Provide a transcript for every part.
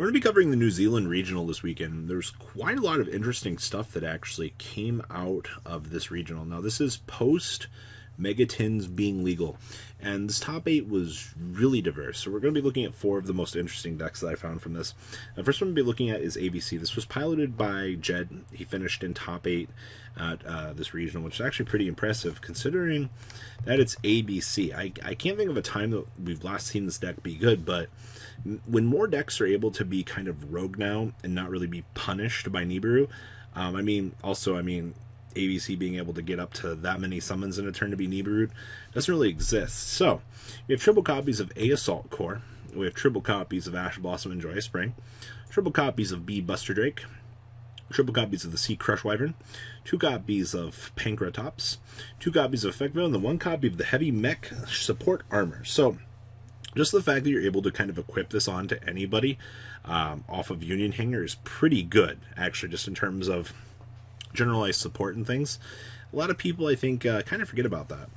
We're going to be covering the New Zealand regional this weekend. There's quite a lot of interesting stuff that actually came out of this regional. Now, this is post Megatins being legal, and this top 8 was really diverse. So we're going to be looking at 4 of the most interesting decks that I found from this. The first one we'll be looking at is ABC. This was piloted by Jed. He finished in top 8 at this regional, which is actually pretty impressive considering that it's ABC. I can't think of a time that we've last seen this deck be good, but when more decks are able to be kind of rogue now and not really be punished by Nibiru, ABC being able to get up to that many summons in a turn to be Nibiru doesn't really exist. So, we have triple copies of A Assault Core, we have triple copies of Ash Blossom and Joyous Spring, triple copies of B Buster Drake, triple copies of the Sea Crush Wyvern, 2 copies of Pankratops, 2 copies of Effectivo, and then 1 copy of the Heavy Mech Support Armor. So, just the fact that you're able to kind of equip this onto anybody off of Union Hanger is pretty good, actually, just in terms of generalized support and things. A lot of people, I think, kind of forget about that.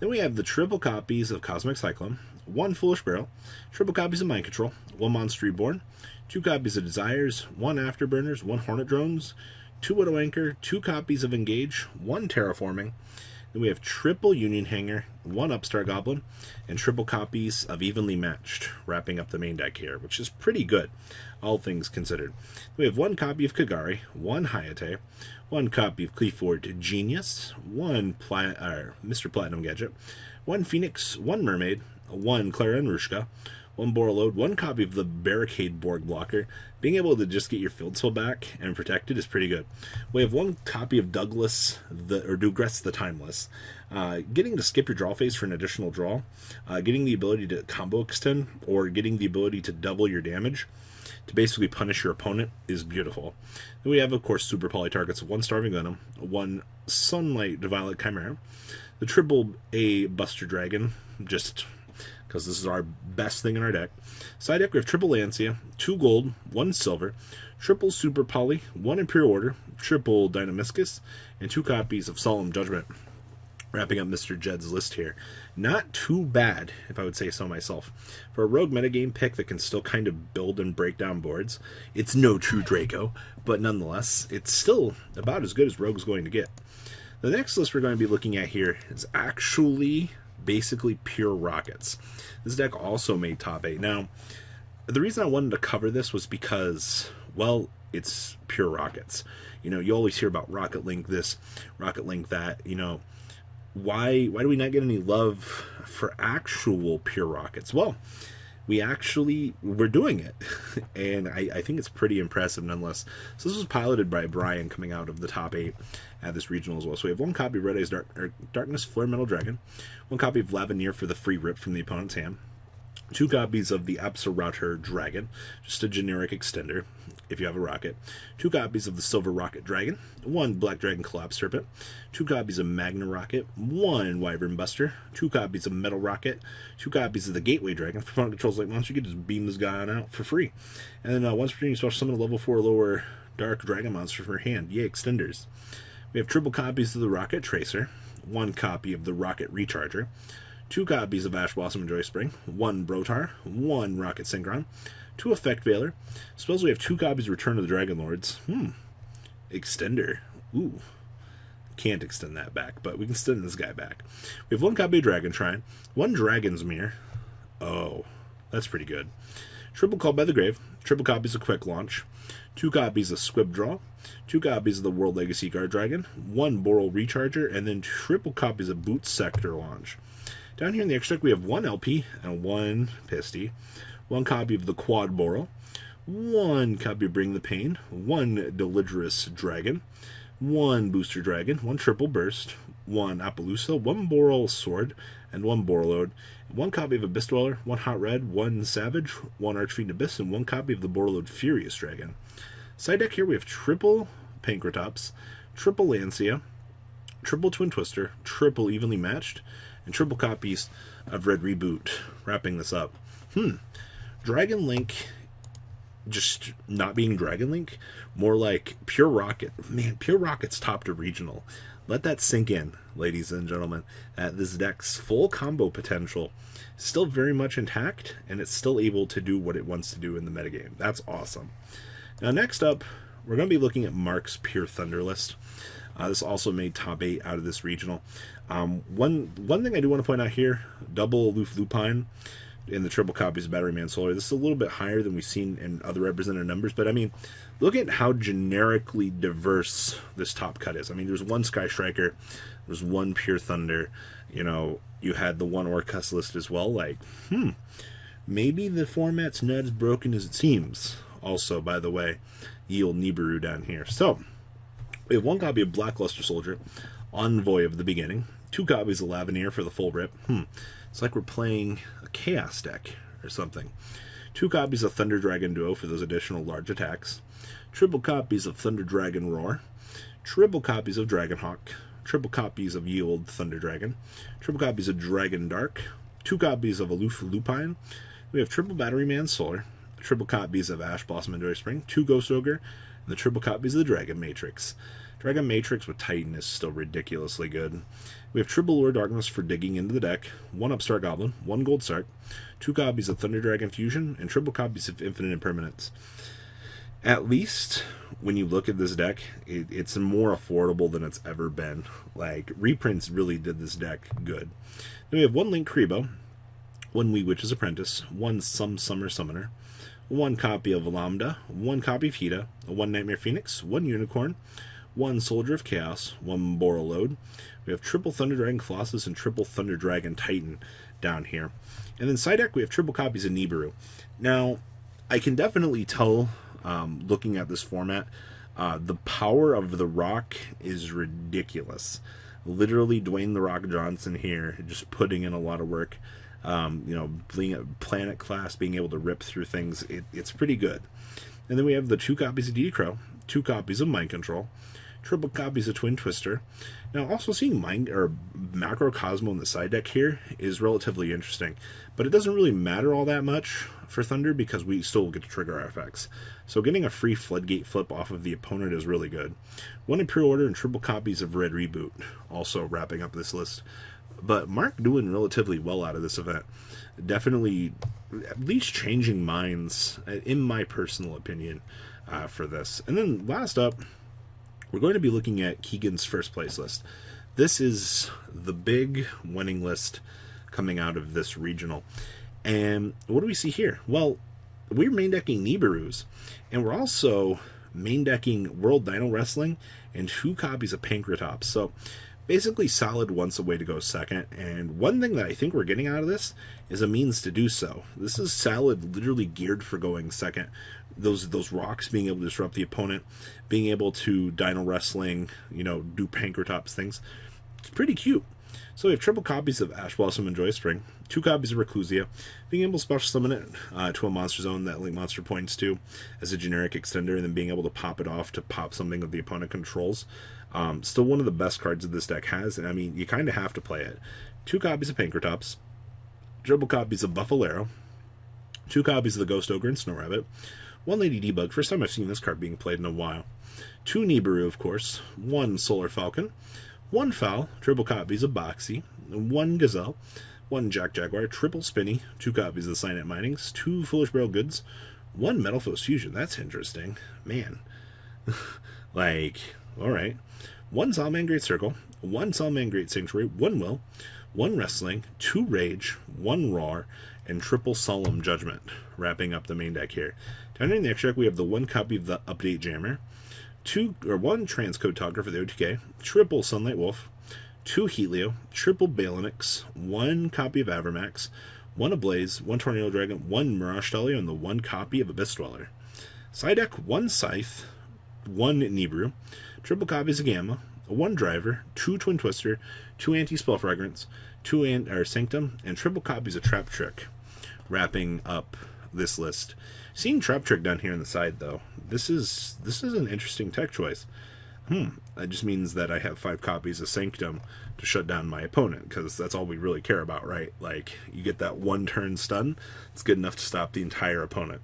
Then we have the triple copies of Cosmic Cyclone, 1 Foolish Barrel, triple copies of Mind Control, 1 Monster Reborn, 2 copies of Desires, 1 Afterburners, 1 Hornet Drones, 2 Widow Anchor, 2 copies of Engage, 1 Terraforming. Then we have triple Union Hanger, 1 Upstart Goblin, and triple copies of Evenly Matched, wrapping up the main deck here, which is pretty good, all things considered. We have 1 copy of Kagari, 1 Hayate, 1 copy of Cleaford Genius, 1 Mr. Platinum Gadget, 1 Phoenix, 1 Mermaid, 1 Clara and Rushka, 1 Borreload, 1 copy of the Barricade Borg Blocker. Being able to just get your field spell back and protect it is pretty good. We have 1 copy of Douglas, Dugress the Timeless. Getting to skip your draw phase for an additional draw, getting the ability to combo extend, or getting the ability to double your damage to basically punish your opponent is beautiful. Then we have, of course, super poly targets of 1 Starving Venom, 1 Sunlight Violet Chimera, the triple A Buster Dragon, just because this is our best thing in our deck. Side deck, we have triple Lancia, 2 gold, 1 silver, triple super poly, 1 Imperial Order, triple Dynamiscus, and 2 copies of Solemn Judgment. Wrapping up Mr. Jed's list here. Not too bad, if I would say so myself. For a rogue metagame pick that can still kind of build and break down boards, it's no true Draco, but nonetheless, it's still about as good as Rogue's going to get. The next list we're going to be looking at here is actually basically pure Rockets. This deck also made top 8. Now, the reason I wanted to cover this was because, well, it's pure Rockets. You know, you always hear about Rocket Link this, Rocket Link that, you know. Why do we not get any love for actual pure Rockets? Well, we're doing it, and I think it's pretty impressive nonetheless. So this was piloted by Brian coming out of the top 8 at this regional as well. So we have 1 copy of Red Eyes Darkness Flare Metal Dragon, 1 copy of Lavenir for the free rip from the opponent's hand, 2 copies of the Absoluter Dragon, just a generic extender if you have a rocket, 2 copies of the Silver Rocket Dragon, 1 Black Dragon Collapse Serpent, 2 copies of Magna Rocket, 1 Wyvern Buster, 2 copies of Metal Rocket, 2 copies of the Gateway Dragon. If opponent controls like monster, you can just beam this guy on out for free. And then once per turn, you special summon a level 4 or lower Dark Dragon monster from your hand. Yay, extenders. We have triple copies of the Rocket Tracer, 1 copy of the Rocket Recharger, 2 copies of Ash Blossom and Joy Spring, 1 Brotar, 1 Rocket Synchron, 2 Effect Veiler. Suppose we have 2 copies of Return of the Dragon Lords. Extender. Ooh. Can't extend that back, but we can extend this guy back. We have 1 copy of Dragon Shrine, 1 Dragon's Mirror. Oh, that's pretty good. Triple Called by the Grave, triple copies of Quick Launch, 2 copies of Squib Draw, 2 copies of the World Legacy Guard Dragon, 1 Boral Recharger, and then triple copies of Boot Sector Launch. Down here in the extra deck, we have 1 LP and 1 Pisty, 1 copy of the Quad Boral, 1 copy of Bring the Pain, 1 Delidrous Dragon, 1 Booster Dragon, 1 Triple Burst, 1 Appaloosa, 1 Boral Sword, and 1 Borreload, 1 copy of Abyss Dweller, 1 Hot Red, 1 Savage, 1 Archfiend Abyss, and 1 copy of the Borreload Furious Dragon. Side deck here, we have triple Pankratops, triple Lancia, triple Twin Twister, triple Evenly Matched, and triple copies of Red Reboot. Wrapping this up. Dragon Link just not being Dragon Link, more like Pure Rocket. Man, Pure Rocket's topped a regional. Let that sink in, ladies and gentlemen. This deck's full combo potential is still very much intact, and it's still able to do what it wants to do in the metagame. That's awesome. Now, next up, we're going to be looking at Mark's Pure Thunder list. This also made top 8 out of this regional. One thing I do want to point out here, double Aloof Lupine in the triple copies of Batteryman Solar. This is a little bit higher than we've seen in other represented numbers, but I mean, look at how generically diverse this top cut is. I mean, there's one Sky Striker, there's one Pure Thunder, you know, you had the one Orcus list as well. Like, maybe the format's not as broken as it seems. Also, by the way, Yield Nibiru down here. So, we have one copy of Blackluster Soldier, Envoy of the Beginning, 2 copies of Laveneer for the full rip. It's like we're playing a Chaos deck or something. 2 copies of Thunder Dragon Duo for those additional large attacks. Triple copies of Thunder Dragon Roar. Triple copies of Dragonhawk. Triple copies of Yield Thunder Dragon. Triple copies of Dragon Dark. 2 copies of Aloof Lupine. We have triple Batteryman Solar. Triple copies of Ash Blossom and Joy Spring. 2 Ghost Ogre. And the triple copies of the Dragon Matrix. Dragon Matrix with Titan is still ridiculously good. We have triple Lure Darkness for digging into the deck, 1 Upstart Goblin, 1 Gold Sark, 2 copies of Thunder Dragon Fusion, and triple copies of Infinite Impermanence. At least, when you look at this deck, it's more affordable than it's ever been. Like, reprints really did this deck good. Then we have 1 Link Kribo, 1 Wee Witch's Apprentice, 1 Summer Summoner, 1 copy of Lambda, 1 copy of Hida, 1 Nightmare Phoenix, 1 Unicorn, 1 Soldier of Chaos, 1 Borreload. We have triple Thunder Dragon Colossus and triple Thunder Dragon Titan down here. And then side deck, we have triple copies of Nibiru. Now, I can definitely tell, looking at this format, the power of the Rock is ridiculous. Literally, Dwayne The Rock Johnson here, just putting in a lot of work. You know, being a Planet class, being able to rip through things, it's pretty good. And then we have the 2 copies of DD Crow, 2 copies of Mind Control, triple copies of Twin Twister. Now, also seeing Macro Cosmo in the side deck here is relatively interesting, but it doesn't really matter all that much for Thunder because we still get to trigger our effects. So getting a free Floodgate flip off of the opponent is really good. 1 Imperial Order and triple copies of Red Reboot, also wrapping up this list. But Mark doing relatively well out of this event. Definitely at least changing minds, in my personal opinion, for this. And then last up, we're going to be looking at Keegan's first place list. This is the big winning list coming out of this regional. And what do we see here? Well, we're main decking Nibiru's, and we're also main decking World Dino Wrestling and 2 copies of Pankratops. So basically solid once a way to go second. And one thing that I think we're getting out of this is a means to do so. This is Salad literally geared for going second. Those rocks being able to disrupt the opponent, being able to Dino Wrestling, you know, do Pankratops things. It's pretty cute. So we have triple copies of Ash Blossom and Joy Spring, 2 copies of Reclusia, being able to special summon it to a monster zone that Link Monster points to as a generic extender, and then being able to pop it off to pop something that the opponent controls. Still one of the best cards that this deck has, and I mean, you kind of have to play it. 2 copies of Pankratops, triple copies of Buffalero, 2 copies of the Ghost Ogre and Snow Rabbit, 1 Lady Debug, first time I've seen this card being played in a while, 2 Nibiru, of course, 1 Solar Falcon, 1 Fowl, triple copies of Boxy, 1 Gazelle, 1 Jack Jaguar, triple Spinny, 2 copies of the Signet Minings, 2 Foolish Barrel Goods, 1 Metal Foes Fusion. That's interesting. Man. Like, alright. 1 Salamangreat Circle, 1 Salamangreat Sanctuary, 1 Will, 1 Wrestling, 2 Rage, 1 Roar, and triple Solemn Judgment, wrapping up the main deck here. Down in the extra deck, we have the 1 copy of the Update Jammer, 1 Transcode Talker for the OTK, triple Sunlight Wolf, 2 Helio, triple Balinix, 1 copy of Avermax, 1 Ablaze, 1 Tornado Dragon, 1 Mirage Stallion, and the 1 copy of Abyss Dweller. Side deck, 1 Scythe, 1 Nibiru, triple copies of Gamma, 1 Driver, 2 Twin Twister, 2 Anti-Spell Fragrance, 2 Sanctum, and triple copies of Trap Trick, wrapping up this list. Seeing Trap Trick down here on the side, though, this is an interesting tech choice. That just means that I have 5 copies of Sanctum to shut down my opponent, because that's all we really care about, right? Like, you get that 1 turn stun, it's good enough to stop the entire opponent.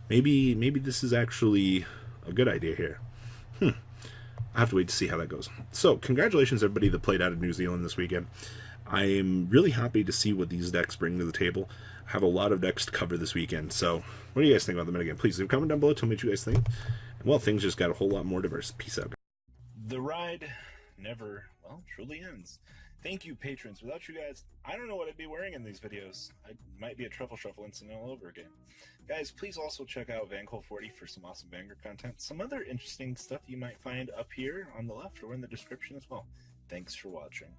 Maybe this is actually a good idea here. I have to wait to see how that goes. So, congratulations everybody that played out of New Zealand this weekend. I'm really happy to see what these decks bring to the table. I have a lot of decks to cover this weekend. So, what do you guys think about the metagame? Please leave a comment down below. Tell me what you guys think. And, well, things just got a whole lot more diverse. Peace out. The ride never, well, truly ends. Thank you, patrons. Without you guys, I don't know what I'd be wearing in these videos. I might be a truffle shuffle incident all over again. Guys, please also check out Vancol40 for some awesome Vanguard content. Some other interesting stuff you might find up here on the left or in the description as well. Thanks for watching.